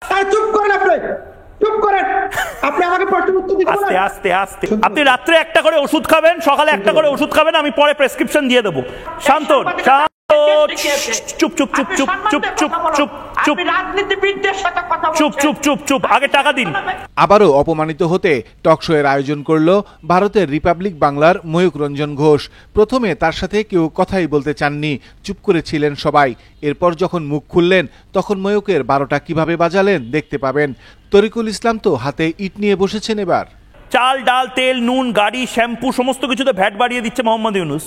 চুপ করেন আপনি, চুপ করেন আপনি। আমাকে প্রশ্নের উত্তর দিতে বলেন। আস্তে আস্তে আস্তে। আপনি রাত্রে একটা করে ওষুধ খাবেন, সকালে একটা করে ওষুধ খাবেন, আমি পরে প্রেসক্রিপশন দিয়ে দেবো। শান্ত চুপ চুপ চুপ চুপ চুপ চুপ চুপ চুপ রাজনীতিবিদদের সাথে কথা বলছেন। চুপ চুপ চুপ চুপ আগে টাকা দিন। আবারও অপমানিত হতে টকশোয়ের আয়োজন করল ভারতের রিপাবলিক বাংলার ময়ূক রঞ্জন ঘোষ। প্রথমে তার সাথে কেউ কথাই বলতে চাননি, চুপ করেছিলেন সবাই। এরপর যখন মুখ খুললেন তখন ময়ূকের 12টা কিভাবে বাজালেন দেখতে পাবেন। তরিকুল ইসলাম তো হাতে ইট নিয়ে বসেছেন এবার। চাল ডাল তেল নুন গাড়ি শ্যাম্পু সমস্ত কিছুতে ভ্যাট বাড়িয়ে দিচ্ছে মোহাম্মদ ইউনুস।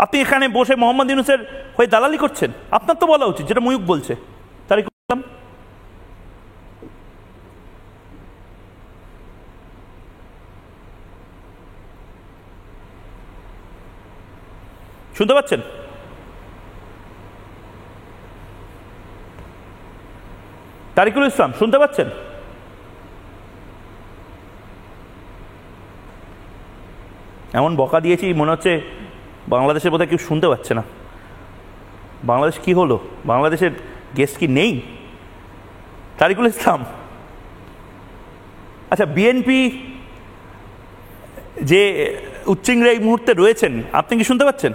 আপনি এখানে বসে মোহাম্মদ ইউনুসের হয়ে দালালি করছেন। আপনার তো বলা উচিত যেটা ময়ূক বলছে। তারিকুল ইসলাম শুনতে পাচ্ছেন? তারিকুল ইসলাম শুনতে পাচ্ছেন? এমন বকা দিয়েছি মনে হচ্ছে বাংলাদেশের বোধহয় কেউ শুনতে পাচ্ছে না। বাংলাদেশ কি হলো? বাংলাদেশের গেস্ট কি নেই? তারিকুল ইসলাম, আচ্ছা বিএনপি যে উচ্চিংড়ে এই মুহূর্তে রয়েছেন, আপনি কি শুনতে পাচ্ছেন?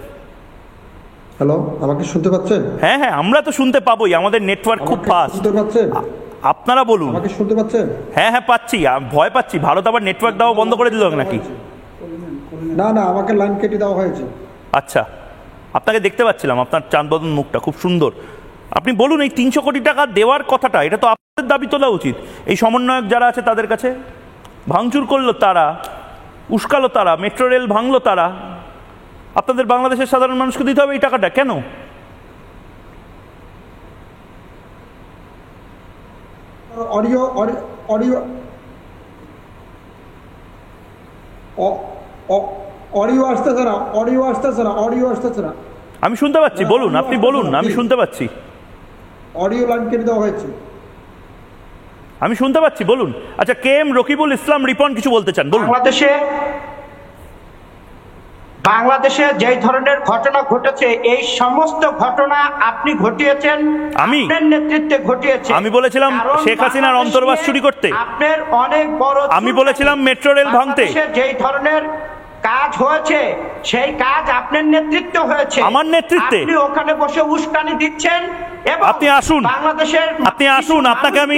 হ্যালো, আমাকে শুনতে পাচ্ছেন? হ্যাঁ হ্যাঁ, আমরা তো শুনতে পাবোই, আমাদের নেটওয়ার্ক খুব ফাস্ট। শুনতে পাচ্ছেন? আপনারা বলুন। আমাকে শুনতে পাচ্ছেন? হ্যাঁ হ্যাঁ পাচ্ছি, ভয় পাচ্ছি ভারত আবার নেটওয়ার্ক দেওয়া বন্ধ করে দিল নাকি? না না, আমাকে লাইন কেটে দেওয়া হয়েছে। আচ্ছা, আপনাকে দেখতে পাচ্ছিলাম, আপনার চাঁদবদন মুখটা খুব সুন্দর। আপনি বলুন, এই 300 কোটি টাকা দেওয়ার কথাটা, এটা তো আপনাদের দাবি তোলা উচিত। এই সমন্বয়ক যারা আছে তাদের কাছে ভাঙচুর করলো তারা, উস্কালো তারা, মেট্রো রেল ভাঙলো তারা, আপনাদের বাংলাদেশের সাধারণ মানুষকে দিতে হবে এই টাকাটা কেন? অডিও অডিও অডিও আসতেছে না, অডিও আসতেছে না, অডিও আসতেছে না। আমি শুনতে পাচ্ছি, বলুন, আপনি বলুন, আমি শুনতে পাচ্ছি। অডিও লাইন কেটে দেওয়া হয়েছে। আমি শুনতে পাচ্ছি, বলুন। আচ্ছা, কে এম রকিবুল ইসলাম রিপন কিছু বলতে চান, বলুন। বাংলাদেশে যে ধরনের ঘটনা ঘটেছে, এই সমস্ত ঘটনা আপনি ঘটিয়েছেন, আমি আপনার নেতৃত্বে ঘটিয়েছেন। আমি বলেছিলাম শেখ হাসিনার অন্তর্বাস চুরি করতে, আপনার অনেক বড়, আমি বলেছিলাম মেট্রো রেল ভাঙতে। যেই ধরনের কাজ হয়েছে সেই কাজ আপনার নেতৃত্বে হয়েছে, আমার নেতৃত্বে। আপনি ওখানে বসে উস্কানি দিচ্ছেন এবং আপনি আসুন, বাংলাদেশের আপনি আসুন, আপনাকে আমি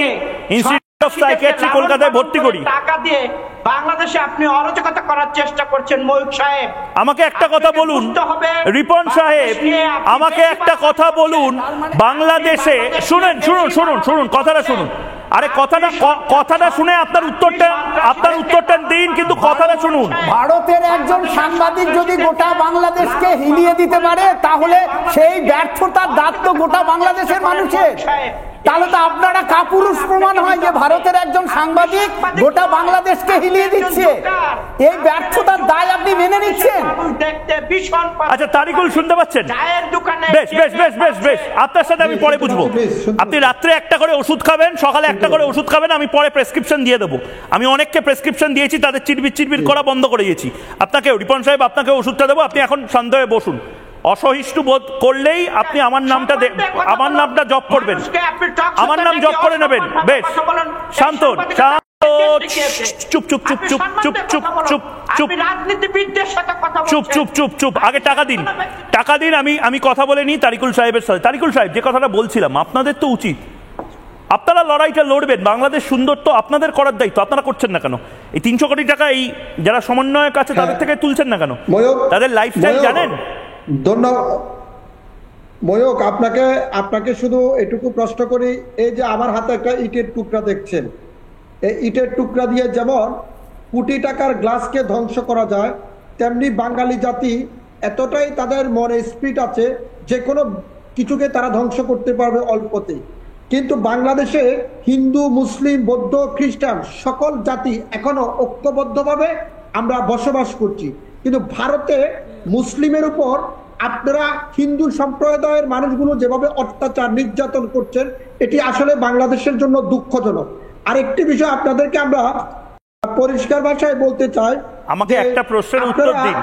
ইনস্টিটিউট অফ সাইকিয়াট্রি কলকাতায় ভর্তি করি। টাকা দিয়ে বাংলাদেশে আপনি অরাজকতা করার চেষ্টা করছেন। ময়ূক সাহেব, আমাকে একটা কথা বলুন, রিপন সাহেব আমাকে একটা কথা বলুন। বাংলাদেশে শুনুন শুনুন শুনুন শুনুন কথাটা শুনুন। আরে কথাটা শুনে আপনার উত্তরটা দিন, কিন্তু কথাটা শুনুন। ভারতের একজন সাংবাদিক যদি গোটা বাংলাদেশকে হিলিয়ে দিতে পারে, তাহলে সেই ব্যর্থতার দাঁত তো গোটা বাংলাদেশের মানুষের। তাহলে তো আপনারা কাপুরুষ প্রমাণ হয় যে ভারতের একজন সাংবাদিক গোটা বাংলাদেশকে হিলিয়ে দিচ্ছে। এই ব্যর্থতার দায় আপনি মেনে নিচ্ছেন? আচ্ছা তারিকুল শুনতে পাচ্ছেন? বেশ বেশ বেশ বেশ বেশ, আপনার সাথে আমি পরে বুঝবো। আপনি রাত্রে একটা করে ওষুধ খাবেন, সকালে একটা করে ওষুধ খাবেন, আমি পরে প্রেসক্রিপশন দিয়ে দেবো। আমি অনেককে প্রেসক্রিপশন দিয়েছি, তাদের চিরবির করা বন্ধ করে দিয়েছি। আপনাকে রিপন সাহেব, আপনাকে ওষুধটা দেবো, আপনি এখন শান্ত হয়ে বসুন। অসহিষ্ণু বোধ করলেই আপনি আমার নামটা জপ করবেন, আমার নাম জপ করে নেবেন। বেশ, শান্ত চুপ চুপ চুপ চুপ চুপ চুপ চুপ চুপ রাজনীতিবিদদের সাথে কথা চুপ চুপ চুপ চুপ আগে টাকা দিন, টাকা দিন। আমি কথা বলে নিই তারিকুল সাহেবের সাথে। তারিকুল সাহেব, যে কথাটা বলছিলাম, আপনাদের তো উচিত, আপনারা লড়াইটা লড়বেন, বাংলাদেশ সুন্দর তো আপনাদের করার দায়িত্ব। আপনারা করছেন না কেন? এই 300 কোটি টাকা এই যারা সমন্বয়ক আছে তাদের থেকে তুলছেন না কেন? তাদের লাইফস্টাইল জানেন? ধন্যবাদ ময়ূক। আপনাকে শুধু এটুকু প্রশ্ন করি, এই যে আমার হাতে একটা ইটের টুকরা দেখছেন, এই ইটের টুকরা দিয়ে যেমন কোটি টাকার গ্লাসকে ধ্বংস করা যায়, তেমনি বাঙালি জাতি এতটাই তাদের মনে স্পিরিট আছে, যে কোনো কিছুকে তারা ধ্বংস করতে পারবে অল্পতে। কিন্তু বাংলাদেশে হিন্দু, মুসলিম, বৌদ্ধ, খ্রিস্টান সকল জাতি এখনো ঐক্যবদ্ধভাবে আমরা বসবাস করছি। কিন্তু ভারতে মুসলিমের উপর আপনারা হিন্দু সম্প্রদায়ের মানুষগুলো যেভাবে অত্যাচার নির্যাতন করছেন, এটি আসলে বাংলাদেশের জন্য দুঃখজনক। আরেকটি বিষয় আপনাদেরকে আমরা পরিষ্কার ভাষায় বলতে চাই, আমাকে একটা প্রশ্নের উত্তর দিন।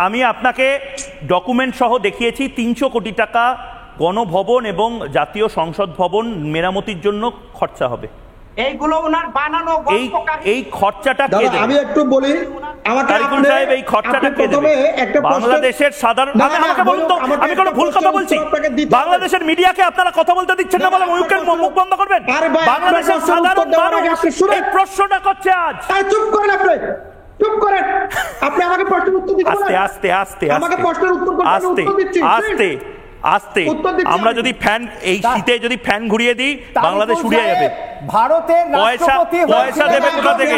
আমি আপনাকে ডকুমেন্ট সহ দেখিয়েছি 300 কোটি টাকা গণভবন এবং জাতীয় সংসদ ভবন মেরামতির জন্য খরচা হবে। এইগুলো ওনার বানানো এই খরচাটা কে দেবে? আমি একটু বলি, আমাকে তারিকুল সাহেব এই খরচাটা কে দেবে? বাংলাদেশের সাধারণ, আমাকে বলুন তো আমি কোনো ভুল কথা বলছি? বাংলাদেশের মিডিয়াকে আপনারা কথা বলতে দিচ্ছেন না বলে ময়ূকের মুখ বন্ধ করবেন? বাংলাদেশের সাধারণ মানুষ এই প্রশ্নটা করছে আজ। চুপ করেন আপনি, চুপ করেন আপনি। আমাকে প্রশ্নের উত্তর দিতে বলেন। আস্তে আস্তে আমাকে প্রশ্নের উত্তর করতে আমি উত্তর দিচ্ছি। আস্তে আস্তে আমরা যদি ফ্যান এই শীতে যদি ফ্যান ঘুরিয়ে দিই বাংলাদেশ উড়িয়ে যাবে। ভারতের রাষ্ট্রপতি পয়সা দেবে কোথা থেকে?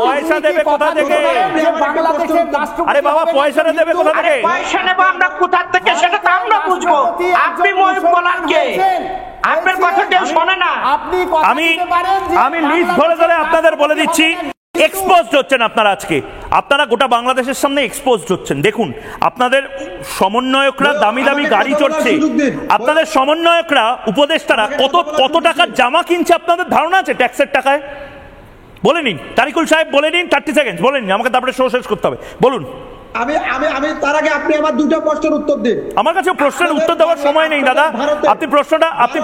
পয়সা দেবে কোথা থেকে? বাংলাদেশের রাষ্ট্রপতি, আরে বাবা পয়সাটা দেবে কোথা থেকে? পয়সা নেব আমরা কোথা থেকে সেটা তো আমরা বুঝবো। আপনি ময়ূক বলার কে? আপনার কথা কেউ শোনে না। আপনি আমি লিস্ট ধরে ধরে আপনাদের বলে দিচ্ছি। এক্সপোজড হচ্ছেন আপনারা আজকে, আপনারা গোটা বাংলাদেশের সামনে এক্সপোজড হচ্ছেন। দেখুন আপনাদের সমন্বয়করা দামি দামি গাড়ি চড়ছে, আপনাদের সমন্বয়করা উপদেষ্টারা কত টাকার জামা কিনছে আপনাদের ধারণা আছে? ট্যাক্সের টাকায়। বলে নিন তারিকুল সাহেব, বলে নিন, 30 সেকেন্ড বলে নিন, আমাকে তারপরে শো শেষ করতে হবে। বলুন। আমি তার আগে আপনি আমার দুটো প্রশ্নের উত্তর দিন। আমার কাছে প্রশ্নের উত্তর দেওয়ার সময় নেই দাদা। আপনি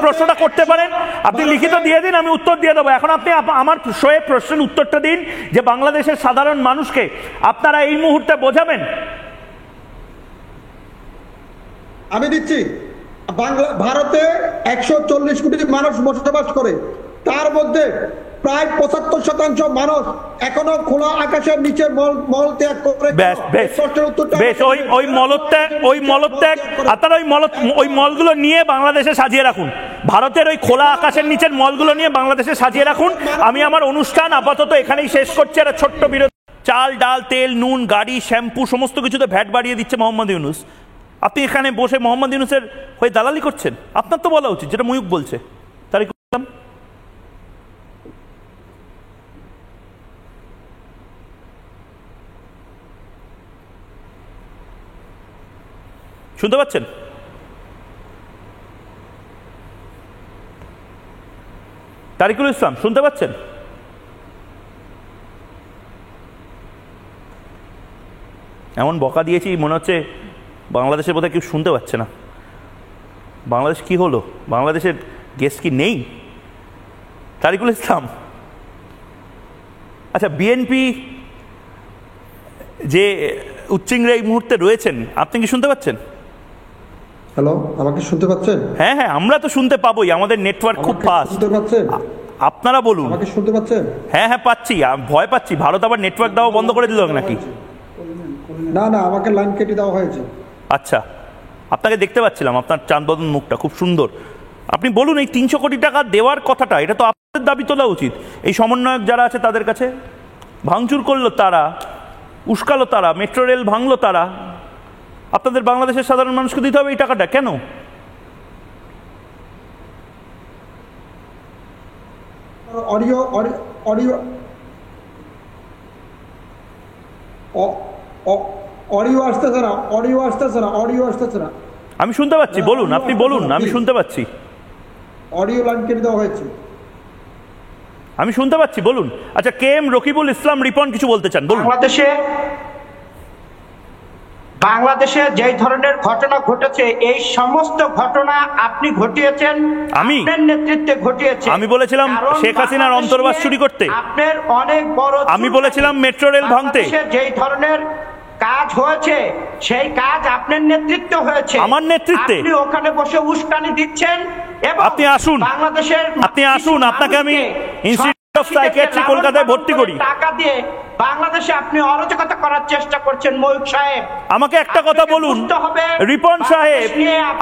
প্রশ্নটা করতে পারেন, আপনি লিখিত দিয়ে দিন, আমি উত্তর দিয়ে দেবো। এখন আপনি আমার শোয়ে প্রশ্নের উত্তরটা দিন যে বাংলাদেশের সাধারণ মানুষকে আপনারা এই মুহূর্তে বোঝাবেন। আমি দিচ্ছি। ভারতে 140 কোটি মানুষ বসবাস করে, তার মধ্যে প্রায় 75% মানুষ এখনো খোলা আকাশের নিচে মল ত্যাগ করে। ওই মলত্যাগ আপনারা ওই মলগুলো নিয়ে বাংলাদেশে সাজিয়ে রাখুন। ভারতের ওই খোলা আকাশের নিচের মলগুলো নিয়ে বাংলাদেশে সাজিয়ে রাখুন। আমি আমার অনুষ্ঠান আপাতত এখানেই শেষ করছি। একটা ছোট্ট বিরতি। চাল, ডাল, তেল, নুন, গাড়ি, শ্যাম্পু সমস্ত কিছুতে ভ্যাট বাড়িয়ে দিচ্ছে মোহাম্মদ ইউনূস। আপনি এখানে বসে মোহাম্মদ ইউনূসের হয়ে দালালি করছেন। আপনার তো বলা উচিত যেটা ময়ূক বলছে। তারিকুল ইসলাম, শুনতে পাচ্ছেন? তারিকুল ইসলাম শুনতে পাচ্ছেন? এমন বকা দিয়েছি মনে হচ্ছে বাংলাদেশের বোধহয় কেউ শুনতে পাচ্ছে না। বাংলাদেশ কি হলো? বাংলাদেশের গেস্ট কি নেই? তারিকুল ইসলাম, আচ্ছা বিএনপি যে উচ্চিংড়ে এই মুহূর্তে রয়েছেন, আপনি কি শুনতে পাচ্ছেন? হ্যালো, আমাকে শুনতে পাচ্ছেন? হ্যাঁ হ্যাঁ, আমরা তো শুনতে পাবোই, আমাদের নেটওয়ার্ক খুব ফাস্ট। শুনতে পাচ্ছেন? আপনারা বলুন। আমাকে শুনতে পাচ্ছেন? হ্যাঁ হ্যাঁ পাচ্ছি। ভয় পাচ্ছি ভারত আবার নেটওয়ার্ক দেওয়া বন্ধ করে দিল নাকি? না না, আমাকে লাইন কেটে দেওয়া হয়েছে। আচ্ছা, আপনাকে দেখতে পাচ্ছিলাম, আপনার চাঁদবদন মুখটা খুব সুন্দর। আপনি বলুন, এই 300 কোটি টাকা দেওয়ার কথাটা, এটা তো আপনাদের দাবি তোলা উচিত। এই সমন্বয়ক যারা আছে তাদের কাছে ভাঙচুর করলো তারা, উস্কালো তারা, মেট্রো রেল ভাঙলো তারা, আপনাদের বাংলাদেশের সাধারণ মানুষকে দিতে হবে এই টাকাটা কেন? অডিও অডিও অডিও আসতেছে না, অডিও আসতেছে না, অডিও আসতেছে না। আমি শুনতে পাচ্ছি, বলুন, আপনি বলুন, আমি শুনতে পাচ্ছি। অডিও লাইন কেটে দেওয়া হয়েছে। আমি শুনতে পাচ্ছি, বলুন। আচ্ছা, কে এম রকিবুল ইসলাম রিপন কিছু বলতে চান, বলুন। বাংলাদেশে যে ধরনের ঘটনা ঘটেছে, এই সমস্ত ঘটনা আপনি ঘটিয়েছেন, আপনার নেতৃত্বে ঘটিয়েছেন। আমি বলেছিলাম শেখ হাসিনার অন্তর্বাস চুরি করতে, আপনার অনেক বড়, আমি বলেছিলাম মেট্রো রেল ভাঙতে। যে ধরনের কাজ হয়েছে সেই কাজ আপনার নেতৃত্বে হয়েছে, আমার নেতৃত্বে। আপনি ওখানে বসে উস্কানি দিচ্ছেন। এবং আপনি আসুন, বাংলাদেশের আপনি আসুন, আপনাকে আমি ইনস্টিটিউট অফ সাইকিয়াট্রি কলকাতায় ভর্তি করি। টাকা দিয়ে বাংলাদেশে আপনি অরাজকতা করার চেষ্টা করছেন ময়ূক সাহেব। আমাকে একটা কথা বলুন রিপন সাহেব,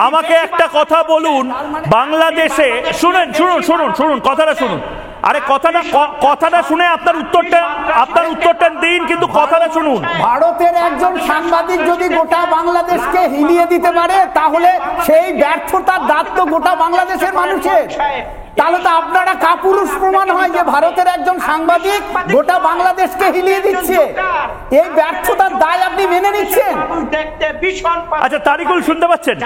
আমাকে একটা কথা বলুন। বাংলাদেশে শুনুন শুনুন শুনুন শুনুন কথাটা শুনুন। আরে কথাটা শুনে আপনার উত্তরটা দিন, কিন্তু কথাটা শুনুন। ভারতের একজন সাংবাদিক যদি গোটা বাংলাদেশকে হিলিয়ে দিতে পারে, তাহলে সেই ব্যর্থতার দাঁত তো গোটা বাংলাদেশের মানুষের। তাহলে তো আপনারা কাপুরুষ প্রমাণ হয় যে ভারতের একজন সাংবাদিক গোটা বাংলাদেশকে হিলিয়ে দিচ্ছে। এই ব্যর্থতার দায় আপনি মেনে নিচ্ছেন? আচ্ছা, তারিকুল শুনতে পাচ্ছেন?